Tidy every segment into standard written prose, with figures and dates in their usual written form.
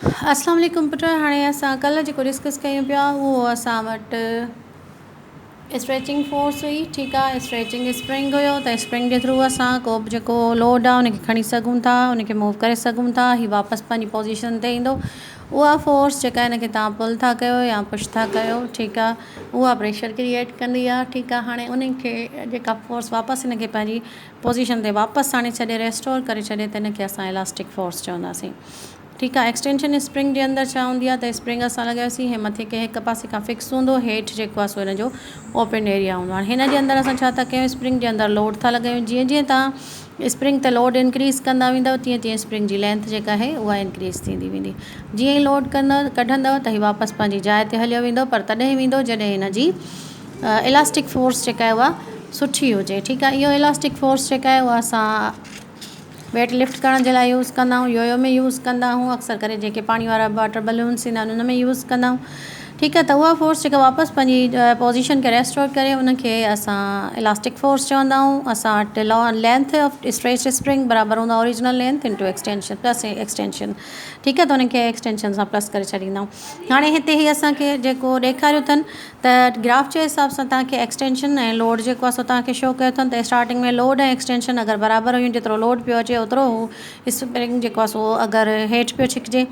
अस्सलाम वालेकुम पुट। हाणे असां कल्ह जेको डिस्कस कयूं पिया उहो असां वटि स्ट्रेचिंग फोर्स हुई। ठीकु आहे, स्ट्रेचिंग स्प्रिंग हुयो त स्प्रिंग जे थ्रू असां को बि जेको लोड आहे उनखे खणी सघूं था, उनखे मूव करे सघूं था, हीउ वापसि पंहिंजी पोजीशन ते ईंदो। उहा फोर्स जेका हिनखे तव्हां पुल था कयो या पुश था कयो, ठीकु आहे, उहा प्रेशर क्रिएट कंदी आहे। ठीकु आहे, हाणे उनखे जेका फोर्स वापसि हिनखे पंहिंजी पोजीशन ते वापसि आणे छॾे, रेस्टोर करे छॾे, त हिनखे असां इलास्टिक फोर्स चवंदासीं। ठीकु आहे, एक्सटेंशन स्प्रिंग जे अंदरि छा हूंदी आहे त स्प्रिंग असां लॻायोसीं, हे मथे कंहिं हिकु पासे खां फिक्स हूंदो, हेठि जेको आहे सो हिन जो ओपन एरिया हूंदो आहे। हिन जे अंदरि असां छा था कयूं, स्प्रिंग जे अंदरि लोड था लॻायूं। जीअं जीअं तव्हां स्प्रिंग ते लोड इंक्रीज़ कंदा वेंदव, तीअं तीअं स्प्रिंग जी लेंथ जेका आहे उहा इंक्रीज़ थींदी वेंदी। जीअं ई लोड कढंदव त हीउ वापसि पंहिंजी जाइ ते हलियो वेंदो, पर तॾहिं वेंदो जॾहिं हिन जी इलास्टिक फोर्स जेका आहे उहा सुठी हुजे। ठीकु आहे, इहो इलास्टिक फोर्स जेका आहे उहा असां वेट लिफ्ट करण जे लाइ यूज़ कंदा आहियूं, योयो में यूज़ कंदा आहियूं, अक्सर करे जेके पाणी वारा वाटर बलून्स ईंदा आहिनि उन में यूज़ कंदा आहियूं। ठीकु आहे, त उहा फोर्स जेका वापसि पंहिंजी पोजीशन खे रेस्टोर करे, उनखे असां इलास्टिक फोर्स चवंदा आहियूं। असां वटि लेंथ ऑफ स्ट्रेच स्प्रिंग बराबरि हूंदो आहे original length into extension plus extension. ठीकु आहे, त उनखे एक्सटेंशन सां प्लस करे छॾींदा आहियूं। हाणे हिते ई असांखे जेको ॾेखारियो अथनि त ग्राफ जे हिसाब सां तव्हांखे एक्सटेंशन ऐं लोड जेको आहे सो तव्हांखे शो कयो अथनि त स्टार्टिंग में लोड ऐं एक्सटेंशन अगरि बराबरि हुयूं, जेतिरो लोड पियो अचे ओतिरो स्प्रिंग जेको आहे सो अगरि हेठि पियो छिकिजे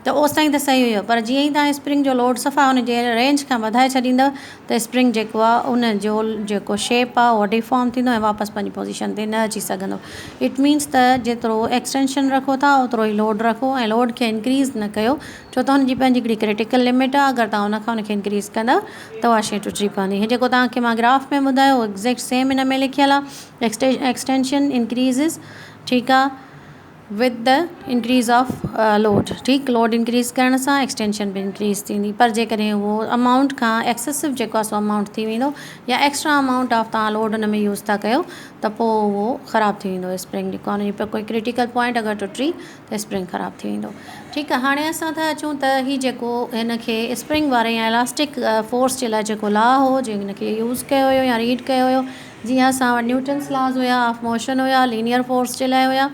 त ओसि ताईं त सही हुयो, पर जीअं ई तव्हां स्प्रिंग जो लोड सफ़ा हुनजे रेंज खां वधाए छॾींदव त स्प्रिंग जेको आहे उन जो जेको शेप आहे उहो डिफॉर्म थींदो ऐं वापसि पंहिंजी पोजीशन ते न अची सघंदो। इट मीन्स त जेतिरो एक्सटेंशन रखो था ओतिरो ई लोड रखो ऐं लोड खे इंक्रीज़ न कयो, छो त हुनजी पंहिंजी हिकिड़ी क्रिटिकल लिमिट आहे। अगरि तव्हां उनखां उनखे इंक्रीज़ कंदव त उहा शइ टुटी पवंदी। हीअ जेको तव्हांखे मां ग्राफ में ॿुधायो एक्ज़ेक्ट सेम हिन में लिखियलु आहे, एक्सटेंशन इंक्रीज़िस, ठीकु आहे, with the increase of load. ठीकु, लोड इंक्रीज़ करण सां एक्सटेंशन बि इंक्रीज़ थींदी, पर जेकॾहिं उहो अमाउंट खां एक्सेसिव जेको आहे सो अमाउंट थी वेंदो या एक्स्ट्रा अमाउंट ऑफ तव्हां लोड हुन में यूज़ था कयो त पोइ उहो ख़राबु थी वेंदो स्प्रिंग जेको आहे, हुनजी पर कोई क्रिटिकल पॉइंट अगरि टुटी त स्प्रिंग ख़राबु थी वेंदो। ठीकु आहे, हाणे असां था अचूं त हीउ जेको हिनखे स्प्रिंग वारे या इलास्टिक फोर्स जे लाइ जेको लॉ हो जंहिं हिनखे यूज़ कयो हुयो या रीड कयो हुयो, जीअं असां वटि न्यूटन्स लॉज़ हुया ऑफ मोशन हुया, लीनियर फोर्स जे लाइ हुया।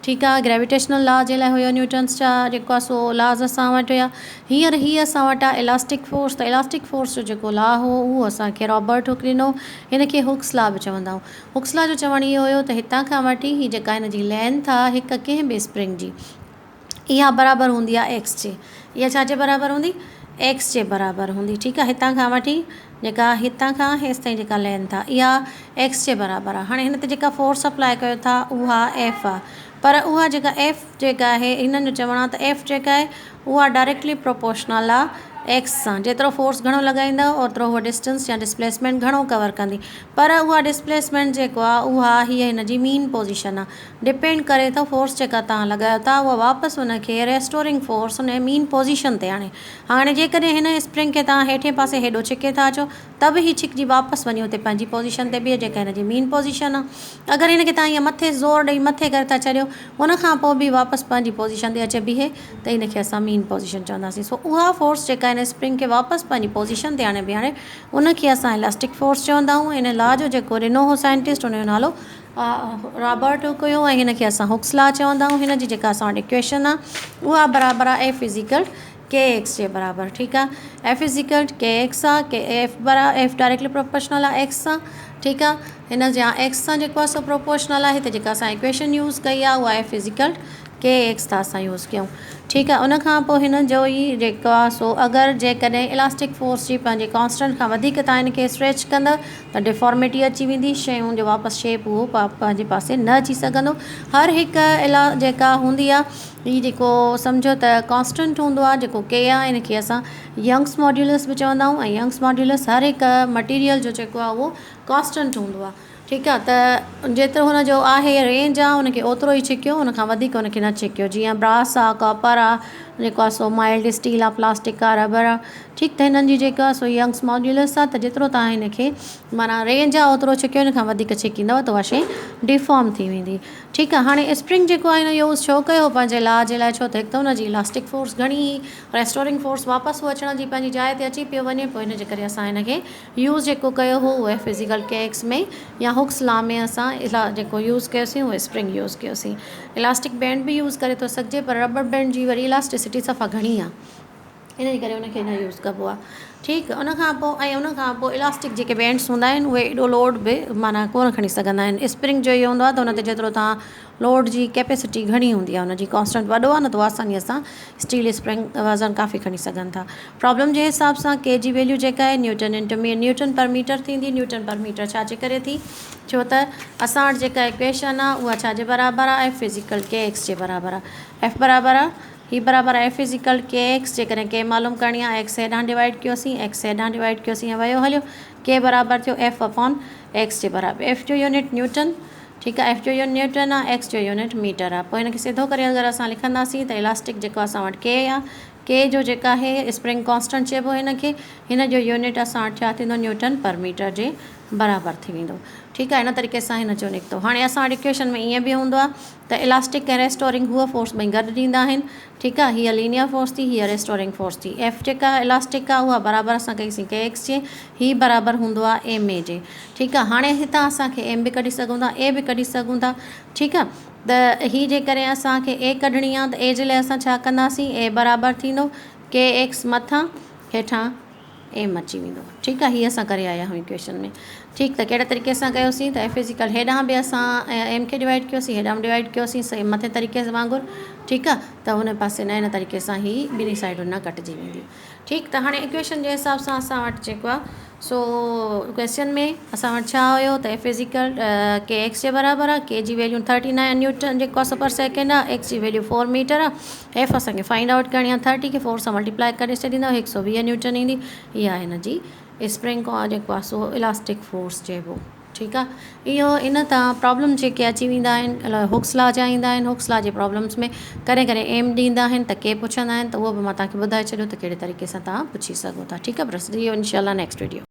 ठीकु आहे, ग्रेविटेशनल लॉ जे लाइ हुयो न्यूटन्स जा जेको आहे सो लॉज़ असां वटि हुया। हींअर असां वटि आहे इलास्टिक फोर्स, त इलास्टिक फोर्स जो जेको लॉ हो उहो असांखे रॉबर्ट हुक ॾिनो, हिनखे हुक्स लॉ बि चवंदा आहियूं। हुक्स लॉ जो चवणु इहो हुयो त हितां खां वठी हीअ जेका हिन जी लेंथ आहे हिकु कंहिं बि स्प्रिंग जी, इहा बराबरि हूंदी आहे एक्स जे। इहा छाजे बराबरि हूंदी, एक्स जे बराबरि हूंदी। ठीकु आहे, हितां खां वठी जेका हितां खां हेसि ताईं जेका लेंथ आहे इहा एक्स जे बराबरि आहे। हाणे हिन ते जेका फोर्स अप्लाई कयो था उहा एफ आहे, पर उहा जेका एफ जेका आहे हिननि जो चवणु आहे त एफ जेका आहे उहा डायरेक्टली प्रोपोर्शनल आहे एक्स सां। जेतिरो फोर्स घणो लॻाईंदव ओतिरो उहा डिस्टेंस या डिस्प्लेसमेंट घणो कवर कंदी, पर उहा डिस्प्लेसमेंट जेको आहे उहा हीअ हिन जी मीन पोजीशन आहे। डिपेंड करे थो फोर्स जेका तव्हां लॻायो था उहा वापसि उनखे रेस्टोरिंग फोर्स उन मीन पोजीशन ते आणे। हाणे जेकॾहिं हिन स्प्रिंग खे तव्हां हेठे पासे हेॾो छिके था अचो त बि हीअ छिकिजी वापसि वञी हुते पंहिंजी पोजीशन ते बीहे जेका हिन जी मीन पोजीशन आहे। अगरि हिनखे तव्हां ईअं मथे ज़ोर ॾेई मथे करे था छॾियो, उनखां पोइ बि वापसि पंहिंजी पोजीशन ते अचे बीहे, त हिनखे असां मीन पोजीशन चवंदासीं। सो उहा फोर्स जेका हिन स्प्रिंग खे वापसि पंहिंजी पोजीशन ते आणे बीहारे उनखे असां इलास्टिक फोर्स चवंदा आहियूं। इन लॉ जो जेको ॾिनो हो साइंटिस्ट, हुनजो नालो रॉबर्ट हुक हुयो ऐं हिनखे असां हुक्स लॉ चवंदा आहियूं। हिन जी जेका असां वटि इक्वेशन आहे उहा बराबरि आहे एफ इज़िकल के एक्स जे बराबरि। ठीकु आहे, एफ इज़िकल के एक्स आहे, के एफ डायरेक्टली प्रोपोर्शनल आहे एक्स सां। ठीकु आहे, हिन जा एक्स सां जेको आहे सो प्रोपोर्शनल आहे। हिते जेका असां इक्वेशन यूज़ कई आहे उहा एफ इज़िकल के एक्स था असां यूज़ कयूं। ठीकु आहे, उनखां पोइ हिन जो ई जेको आहे सो अगरि जेकॾहिं इलास्टिक फोर्स जी पंहिंजे कॉन्स्टेंट खां वधीक तव्हां हिनखे स्ट्रेच कंदव त डिफॉर्मिटी अची वेंदी, शयूं जो वापसि शेप उहो पंहिंजे पासे न अची सघंदो। हर हिकु जेका हूंदी आहे हीअ जेको सम्झो त कॉन्स्टेंट हूंदो आहे जेको के आहे, हिनखे असां यंग्स मॉड्यूलस बि चवंदा आहियूं ऐं यंग्स मॉड्यूलस हर हिकु मटीरियल जो जेको आहे उहो कॉन्स्टेंट हूंदो आहे। ठीकु आहे, त जेतिरो हुनजो आहे रेंज आहे उनखे ओतिरो ई छिकियो, उनखां वधीक उनखे न छिकियो। जीअं ब्रास आहे, कॉपर आहे, जेको आहे सो माइल्ड स्टील आहे, प्लास्टिक आहे, रबर आहे। ठीकु, त हिननि जी जेका आहे सो यंग्स मॉड्यूलस आहे, त जेतिरो तव्हां हिनखे माना रेंज आहे ओतिरो छिकियो, हिन खां वधीक छिकींदव त उहा शइ डिफॉर्म थी वेंदी। ठीकु आहे। हाणे स्प्रिंग जेको आहे हिन यूज़ छो कयो पंहिंजे ला जे लाइ, छो त हिकु त हुनजी इलास्टिक फोर्स घणी हुई, रेस्टोरिंग फोर्स वापसि अचण जी पंहिंजी जाइ ते अची पियो वञे, पोइ हिन जे करे असां हिन खे यूज़ जेको कयो हो उहे फिज़िकल केक्स में या हुक्स लॉ में असां जेको यूज़ कयोसीं उहे स्प्रिंग यूज़ कयोसीं। इलास्टिक बैंड बि यूज़ करे थो सघिजे, पर रबर बैंड जी वरी इलास्टिसिटी सफ़ा घणी आहे, इन जे करे उनखे न यूज़ कबो आहे। ठीकु, उनखां पोइ इलास्टिक जेके बैंड्स हूंदा आहिनि उहे एॾो लोड बि माना कोन खणी सघंदा आहिनि। स्प्रिंग जो इहो हूंदो आहे त हुन ते जेतिरो तव्हां लोड जी कैपेसिटी घणी हूंदी आहे, हुनजी कॉन्स्टेंट वॾो आहे न, त आसानीअ सां स्टील स्प्रिंग वज़न काफ़ी खणी सघनि था। प्रॉब्लम जे हिसाब सां के जी वैल्यू जेका आहे न्यूटन पर मीटर थींदी। न्यूटन पर मीटर छाजे करे थी, छो त असां वटि जेका इक्वेशन आहे उहा छाजे बराबरि आहे, फिज़िकल के एक्स जे बराबरि आहे। एफ बराबरि आहे, ही बराबरि आहे फिज़िकल के एक्स। जेकॾहिं के मालूम करणी आहे, एक्स हेॾां डिवाइड कयोसीं, एक्स हेॾां डिवाइड कयोसीं ऐं वियो हलियो, के बराबरि थियो एफ अपॉन एक्स जे बराबरि। एफ जो यूनिट न्यूटन, ठीकु आहे, एफ जो यूनिट न्यूटन आहे, एक्स जो यूनिट मीटर आहे। पोइ हिनखे सिधो करे अगरि असां लिखंदासीं त इलास्टिक जेको असां वटि के आहे, के जो जेका आहे स्प्रिंग कॉन्स्टेंट चइबो हिनखे, हिन जो यूनिट असां वटि छा थींदो, न्यूटन पर मीटर जे बराबरि थी वेंदो। ठीकु आहे, इन तरीक़े सां हिन जो निकितो। हाणे असां वटि इक्वेशन में ईअं बि हूंदो आहे त इलास्टिक ऐं रेस्टोरिंग हूअ फोर्स ॿई गॾु ॾींदा आहिनि। ठीकु आहे, हीअ लीनियर फोर्स थी, हीअ रेस्टोरिंग फोर्स थी। एफ जेका इलास्टिक आहे उहा बराबरि असां कईसीं के एक्स जे, ही बराबरि हूंदो आहे एम ए जे। ठीकु आहे, हाणे हितां असांखे एम बि कढी सघूं था, ए बि कढी सघूं था। ठीकु आहे, त ही जे करे असांखे ए कढणी आहे त ए जे लाइ असां छा कंदासीं, ए बराबरि थींदो के एक्स मथां हेठां एम अची वेंदो। ठीकु आहे, हीअ असां करे आया आहियूं इक्वेशन में। ठीकु, त कहिड़े तरीक़े सां कयोसीं त फिज़िकल हेॾां बि असां एम खे डिवाइड कयोसीं, हेॾां बि डिवाइड कयोसीं, सेम मथे तरीक़े सां वांगुरु। ठीकु आहे, त हुन पासे न इन तरीक़े सां ही ॿिनी साइडुनि न कटिजी वेंदियूं। ठीकु, त हाणे इक्वेशन जे हिसाब सां असां वटि जेको आहे सो क्वेश्चन में असां वटि छा हुयो त फिज़िकल के एक्स जे बराबरि आहे, के जी वैल्यू 39 न्यूटन जेको आहे पर सेकेंड आहे, एक्स जी वैल्यू 4 मीटर आहे, एफ असांखे फाइंड आउट करणी आहे 30 खे 4 सां मल्टीप्लाई करे छॾींदा 120 न्यूटन ईंदी। इहा हिन जी स्प्रिंग जेको आहे सो इलास्टिक फोर्स चइबो। ठीकु आहे, इहो इन तां प्रॉब्लम जेके अची वेंदा आहिनि हुक्स लॉ जा ईंदा आहिनि। हुक्स लॉ जे प्रॉब्लम्स में करे एम ॾींदा आहिनि त के पुछंदा आहिनि, त उहो बि मां तव्हांखे ॿुधाए छॾियो त कहिड़े तरीक़े सां तव्हां पुछी सघो था। ठीकु आहे, बसि इहो इनशाला नेक्स्ट वीडियो।